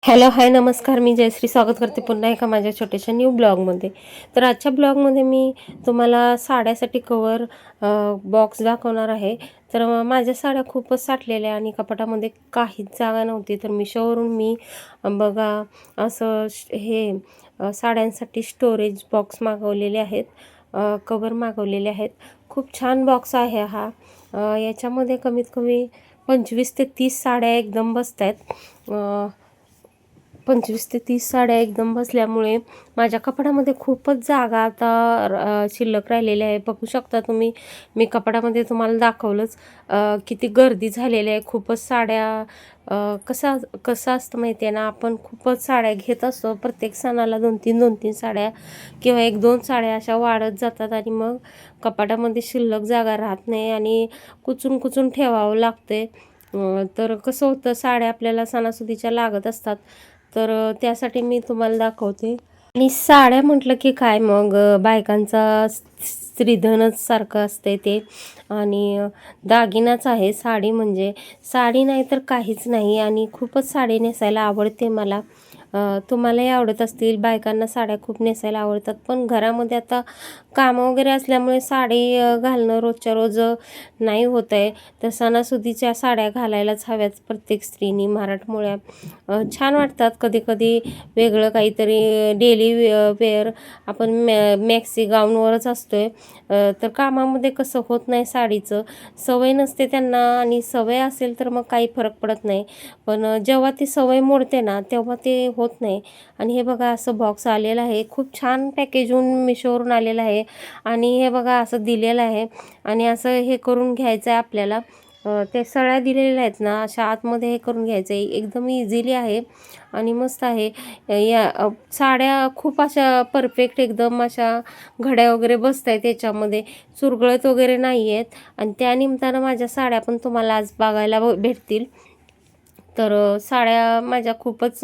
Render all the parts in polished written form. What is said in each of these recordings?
Hello, हाय, नमस्कार. मी जयश्री स्वागत करते पुन्हा एका माझ्या छोट्याशा न्यू ब्लॉगमध्ये. तर आजच्या ब्लॉगमध्ये मी तुम्हाला साड्यासाठी कवर बॉक्स दाखवणार आहे. तर माझ्या साड्या खूपच साठलेल्या आणि कपाटामध्ये काहीच जागा नव्हती. तर मिशोवरून मी बघा असं साड्यांसाठी स्टोरेज बॉक्स मागवलेले आहेत, कवर मागवलेले आहेत. खूप छान बॉक्स आहे हा. याच्यामध्ये कमीत कमी 25 ते 30 साड्या एकदम बसत आहेत. 25 ते 30 साड्या एकदम बसल्यामुळे माझ्या कपाटामध्ये खूपच जागा आता शिल्लक राहिलेली आहे. बघू शकता तुम्ही, मी कपाटामध्ये तुम्हाला दाखवलंच किती गर्दी झालेली आहे. खूपच साड्या कसं असतं माहिती आहे ना, आपण खूपच साड्या घेत असतो. प्रत्येक सणाला 2-3 साड्या किंवा 1-2 साड्या अशा वाढत जातात आणि मग कपाटामध्ये शिल्लक जागा राहत नाही आणि कुचून कुचून ठेवावं लागते. तर कसं होतं, साड्या आपल्याला सणासुदीच्या लागत असतात. तर त्यासाठी मी तुम्हाला दाखवते. आणि साड्या म्हटलं की काय, मग बायकांचा स्त्रीधनच सारखं असते ते. आणि दागिनाच आहे साडी म्हणजे. साडी नाही तर काहीच नाही आणि खूपच साडी नेसायला आवडते मला. तुम्हालाही आवडत असतील. बायकांना साड्या खूप नेसायला आवडतात, पण घरामध्ये आता कामं वगैरे असल्यामुळे साडी घालणं रोजच्या रोज नाही होत आहे. तर सणासुदीच्या साड्या घालायलाच हव्यात प्रत्येक स्त्रीनी मराठमोळ्या. छान वाटतात कधी कधी, वेगळं काहीतरी. डेली वेअर आपण मॅक्सी गाऊनवरच असतोय. तर कामामध्ये कसं होत नाही साडीचं, सवय नसते त्यांना. आणि सवय असेल तर मग काही फरक पडत नाही, पण जेव्हा ती सवय मोडते ना तेव्हा ते होत नाही. आणि हे बघा, असं बॉक्स आलेलं आहे. खूप छान पॅकेजहून मिशोवरून आलेलं आहे. आणि हे बघा असं दिलेलं आहे आणि असं हे करून घ्यायचं आहे आपल्याला. ते सळ्या दिलेल्या आहेत ना, अशा आतमध्ये हे करून घ्यायचं आहे. एकदम इझिली आहे आणि मस्त आहे. साड्या खूप अशा परफेक्ट एकदम अशा घड्या वगैरे बसत आहेत त्याच्यामध्ये, चुरगळत वगैरे नाही आहेत. आणि त्या निमित्तानं माझ्या साड्या पण तुम्हाला आज बघायला भेटतील. तर साड्या माझ्या खूपच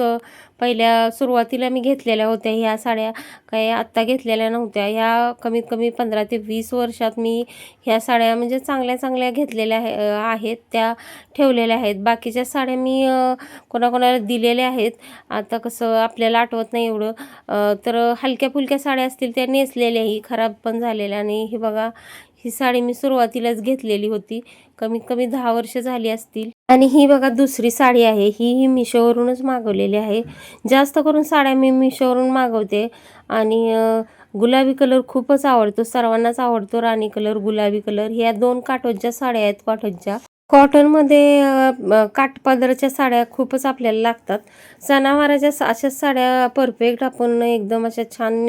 पहिल्या सुरुवातीला मी घेतलेल्या होत्या. ह्या साड्या काही आत्ता घेतलेल्या नव्हत्या. ह्या कमीत कमी 15 ते 20 वर्षात मी ह्या साड्या म्हणजे चांगल्या चांगल्या घेतलेल्या आहेत, त्या ठेवलेल्या आहेत. बाकीच्या साड्या मी कोणाकोणाला दिलेल्या आहेत. आता कसं आपल्याला आठवत नाही एवढं. तर हलक्या फुलक्या साड्या असतील त्या नेसलेल्याही खराब पण झालेल्या. आणि हे बघा, ही साडी मी सुरुवातीलाच घेतलेली होती, कमीत कमी 10 वर्ष झाली असतील. आणि ही बघा दुसरी साडी आहे. ही मिशोवरूनच मागवलेली आहे. जास्त करून साड्या मी मिशोवरून मागवते. आणि गुलाबी कलर खूपच आवडतो, सर्वांनाच आवडतो. राणी कलर, गुलाबी कलर, ह्या 2 काठोच्या साड्या आहेत कॉटनच्या. कॉटनमध्ये काठपदराच्या साड्या खूपच आपल्याला लागतात. सणावाराच्या अशाच साड्या परफेक्ट आपण एकदम अशा छान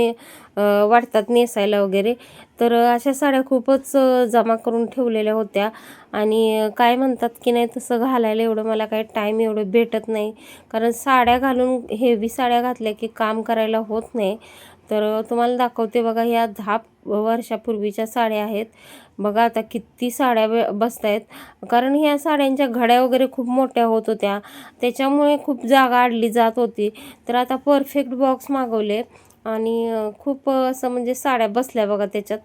वाटतात नेसायला वगैरे. तर अशा साड्या खूपच जमा करून ठेवलेल्या होत्या. आणि काय म्हणतात की नाही, तसं घालायला एवढं मला काही टाईम एवढं भेटत नाही, कारण साड्या घालून हेवी साड्या घातल्या की काम करायला होत नाही. तर तुम्हाला दाखवते बघा, ह्या 10 वर्षापूर्वीच्या साड्या आहेत. बघा आता किती साड्या बसत आहेत, कारण ह्या साड्यांच्या घड्या वगैरे खूप मोठ्या होत होत्या, त्याच्यामुळे खूप जागा अडली जात होती. तर आता परफेक्ट बॉक्स मागवले आणि खूप असं म्हणजे साड्या बसल्या बघा त्याच्यात.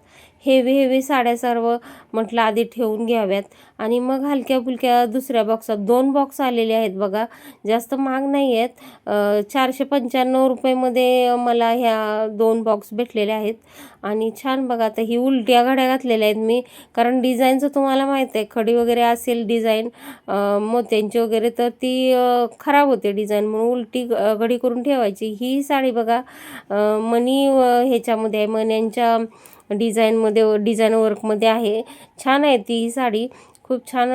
हेवी साड्या सर्व म्हटलं आधी ठेवून घ्याव्यात आणि मग हलक्या फुलक्या दुसऱ्या बॉक्सात 2 बॉक्स आलेले आहेत बघा. जास्त महाग नाही आहेत. 495 रुपयेमध्ये मला ह्या 2 बॉक्स भेटलेले आहेत. आणि छान बघा, आता ही उलट्या घड्या घातलेल्या आहेत मी, कारण डिझाईनचं तुम्हाला माहीत आहे, खडी वगैरे असेल डिझाईन मोत्यांची वगैरे तर ती खराब होते डिझाईन, म्हणून उलटी घडी करून ठेवायची. ही साडी बघा मणी ह्याच्यामध्ये आहे, मण्यांच्या डिझाईनमध्ये, डिझाईन वर्कमध्ये आहे. छान आहे ती साडी, खूप छान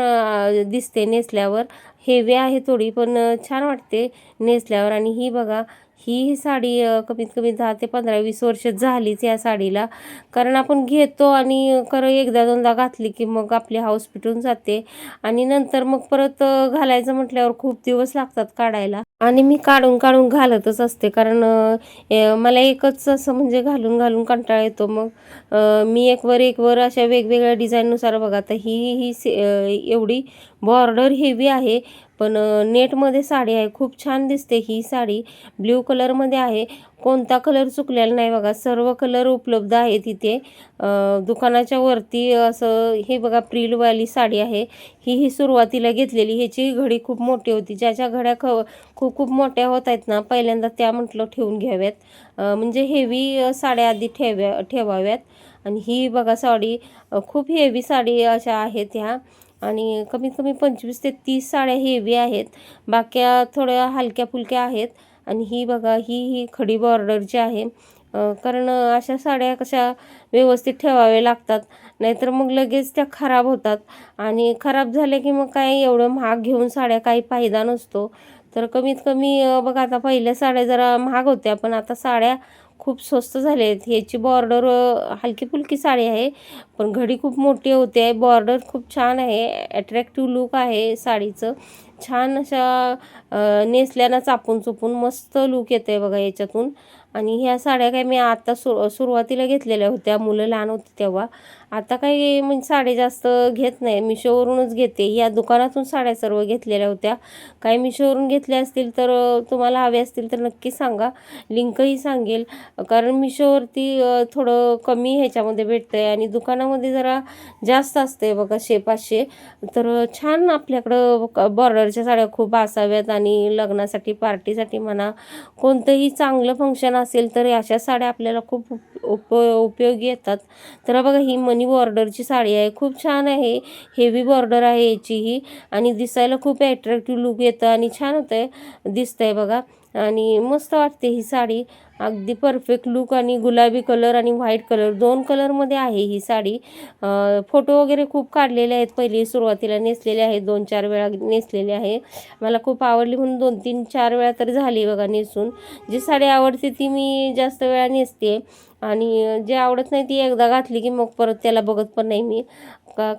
दिसते नेसल्यावर. हेवी आहे थोडी, पण छान वाटते नेसल्यावर. आणि ही बघा, ही साडी कमीत कमी 10 ते 15-20 वर्ष झालीच या साडीला, कारण आपण घेतो आणि खरं एकदा दोनदा घातली की मग आपली हाऊस पिटून जाते. आणि नंतर मग परत घालायचं म्हटल्यावर खूप दिवस लागतात काढायला. आणि मी काढून काढून घालतच असते, कारण मला एकच असं म्हणजे घालून घालून कंटाळा येतो. मग मी एक वर अशा वेगवेगळ्या डिझाईननुसार बघा, आता ही एवढी बॉर्डर हेवी आहे, पण नेटमध्ये साडी आहे, खूप छान दिसते ही साडी. ब्ल्यू कलरमध्ये आहे, कोणता कलर चुकलेला नाही बघा, सर्व कलर उपलब्ध आहेत इथे. दुकानाच्या वरती असं हे बघा प्रिलवाली साडी आहे. ही सुरुवातीला घेतलेली, ह्याची घडी खूप मोठी होती. ज्याच्या घड्या खूप खूप मोठ्या होत आहेत ना, पहिल्यांदा त्या म्हटलं ठेवून घ्याव्यात, म्हणजे हेवी साड्या आधी ठेवाव्यात. आणि ही बघा साडी खूप हेवी साडी अशा आहेत ह्या, आणि कमीत कमी 25 ते 30 साड्या हेवी आहेत, बाक्या थोड्या हलक्या फुलक्या आहेत. आणि ही बघा ही खडी बॉर्डरची आहे, कारण अशा साड्या कशा व्यवस्थित ठेवाव्या लागतात, नाहीतर मग लगेच त्या खराब होतात. आणि खराब झाल्या की मग काय एवढं महाग घेऊन साड्या काही फायदा नसतो. तर कमीत कमी बघा आता पहिल्या साड्या जरा महाग होत्या, पण आता साड्या खूप स्वस्त झाले आहेत. ह्याची बॉर्डर हलकी फुलकी साडी आहे, पण घडी खूप मोठी होते, बॉर्डर खूप छान आहे, अट्रॅक्टिव्ह लुक आहे साडीचं. छान अशा नेसल्यानं चापून चुपून मस्त लुक येते बघा याच्यातून. आणि ह्या साड्या काय मी आता सुरुवातीला घेतलेल्या होत्या, मुलं लहान होती तेव्हा. आता काही म्हणजे साड्या जास्त घेत नाही, मिशोवरूनच घेते. या दुकानातून साड्या सर्व घेतलेल्या होत्या. काही मिशोवरून घेतल्या असतील तर तुम्हाला हवे असतील तर नक्की सांगा, लिंकही सांगेल. कारण मिशोवरती थोडं कमी ह्याच्यामध्ये भेटतं आहे, आणि दुकानामध्ये जरा जास्त असते बघा 100-500. तर छान आपल्याकडं बॉर्डरच्या साड्या खूप असाव्यात, आणि लग्नासाठी पार्टीसाठी म्हणा, कोणतंही चांगलं फंक्शन असेल तर अशा साड्या आपल्याला खूप उपयोगी येतात. तर बघा ही मनी बॉर्डरची साडी आहे, खूप छान आहे, हेवी बॉर्डर आहे याचीही, आणि दिसायला खूप अट्रॅक्टिव्ह लुक येतं आणि छान होतंय, दिसतंय बघा. आणि मस्त वाटते ही साडी, अगदी परफेक्ट लुक. आणि गुलाबी कलर आणि व्हाईट कलर 2 कलरमध्ये आहे ही साडी. फोटो वगैरे खूप काढलेले आहेत, पहिली सुरुवातीला नेसलेले आहेत, 2-4 वेळा नेसलेले आहे. मला खूप आवडली म्हणून 2-3-4 वेळा तरी झाली बघा नेसून. जी साडी आवडते ती मी जास्त वेळा नेसते, आणि जे आवडत नाही ती एकदा घातली की मग परत त्याला बघत पण नाही मी.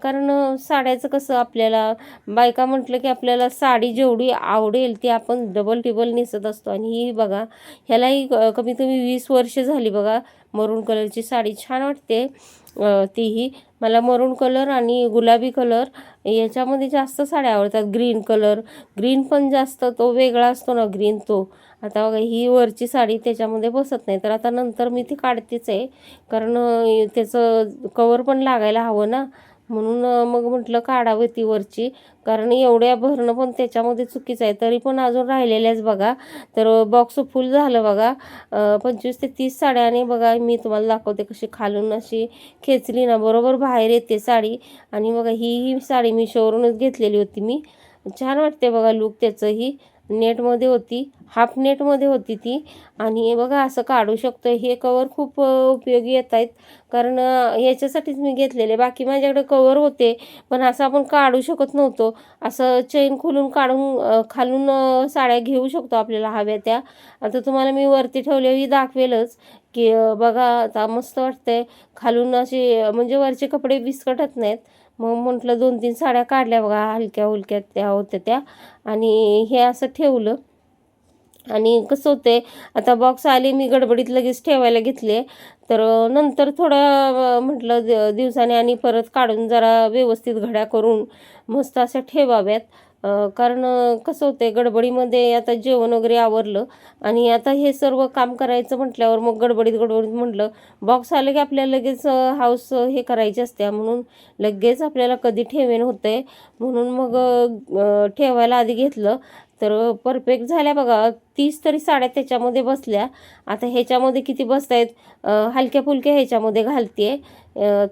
कारण साड्याचं कसं, आपल्याला बायका म्हटलं की आपल्याला साडी जेवढी आवडेल ती आपण डबल टिबल नेसत असतो. आणि ही बघा ह्यालाही कमीत कमी 20 वर्ष झाली बघा. मरून कलरची साडी छान वाटते, तीही मला मरून कलर आणि गुलाबी कलर याच्यामध्ये जास्त साड्या आवडतात. ग्रीन पण जास्त तो वेगळा असतो ना ग्रीन, तो. आता बघा ही वरची साडी त्याच्यामध्ये बसत नाही, तर आता नंतर मी ती काढतेच आहे, कारण त्याचं कवर पण लागायला हवं ना, म्हणून मग म्हटलं काढावं ती वरची, कारण एवढ्या भरणं पण त्याच्यामध्ये चुकीचं आहे. तरी पण अजून राहिलेल्याच बघा, तर बॉक्स फुल झालं बघा. 25 ते 30 साड्याने बघा मी तुम्हाला दाखवते कशी खालून अशी खेचली ना बरोबर बाहेर येते साडी. आणि बघा ही साडी मी शोरूमच घेतलेली होती मी, छान वाटते बघा लुक त्याचंही. नेटमध्ये होती, हाफ नेटमध्ये होती ती. आणि बघा असं काढू शकतो, हे कवर खूप उपयोगी येत आहेत, कारण याच्यासाठीच मी घेतलेले. बाकी माझ्याकडे कवर होते, पण असं आपण काढू शकत नव्हतो. असं चेन खोलून काढून खालून साड्या घेऊ शकतो आपल्याला हव्या त्या. आता तुम्हाला मी वरती ठेवलेली दाखवेलच की बघा आता मस्त वाटतंय खालून असे, म्हणजे वरचे कपडे विस्कटत नाहीत. मग म्हटलं 2-3 साड्या काढल्या बघा, हलक्या हुलक्या त्या होत्या त्या, आणि हे असं ठेवलं. आणि कसं होते, आता बॉक्स आले मी गडबडीत लगेच ठेवायला घेतले, तर नंतर थोडं म्हटलं दिवसाने आणि परत काढून जरा व्यवस्थित घड्या करून मस्त अशा ठेवाव्यात. कारण कसं होते गडबडीमध्ये, आता जेवण वगैरे आवरलं आणि आता हे सर्व काम करायचं म्हटल्यावर मग गडबडीत म्हटलं बॉक्स आले की आपल्याला लगेच हाऊस हे करायची असते, म्हणून लगेच आपल्याला कधी ठेवेन होतंय, म्हणून मग ठेवायला आधी घेतलं. तर परफेक्ट झाल्या बघा, 30 तरी साड्या त्याच्यामध्ये बसल्या. आता ह्याच्यामध्ये किती बसत आहेत, हलक्या फुलक्या ह्याच्यामध्ये घालते.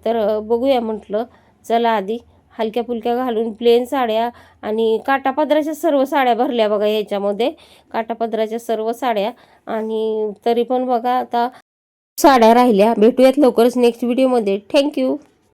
तर बघूया म्हटलं, चला आधी हलक्या फुलक्या घालून प्लेन साड्या आणि काटापदराच्या सर्व साड्या भरल्या बघा ह्याच्यामध्ये, काटापदराच्या सर्व साड्या. आणि तरी पण बघा आता साड्या राहिल्या. भेटूयात लवकरच नेक्स्ट व्हिडिओमध्ये. थँक्यू.